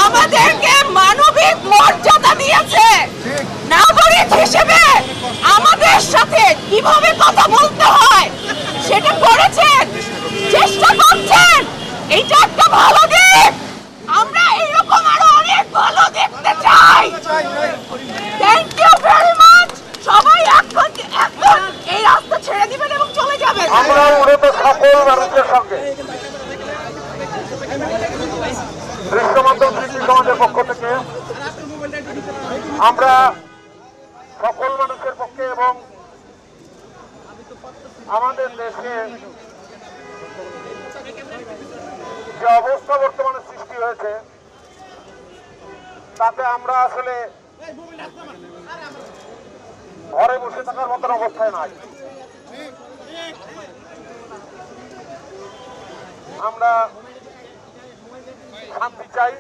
আমাদেরকে মানবিক মর্যাদা দিয়েছে। নাগরিক হিসেবে আমাদের সাথে কিভাবে কথা বলতে হয় সেটা করেছেন, চেষ্টা করছেন। এইটা একটা ভালো দিক। আমরা এইরকম আরো অনেক ভালো দেখতে চাই। Thank you very much. সবাই এখন এই রাস্তা ছেড়ে দিবেন এবং চলে যাবেন। আমরা মূলত সকল মানুষের সঙ্গে দৃশ্যমাধ্যম সৃষ্টি সমাজের পক্ষ থেকে আমরা সকল মানুষের পক্ষে এবং আমাদের দেশে যে অবস্থা বর্তমানে সৃষ্টি হয়েছে তাতে আমরা আসলে ঘরে বসে থাকার মতন অবস্থায় নাই। আমরা শান্তি চাই।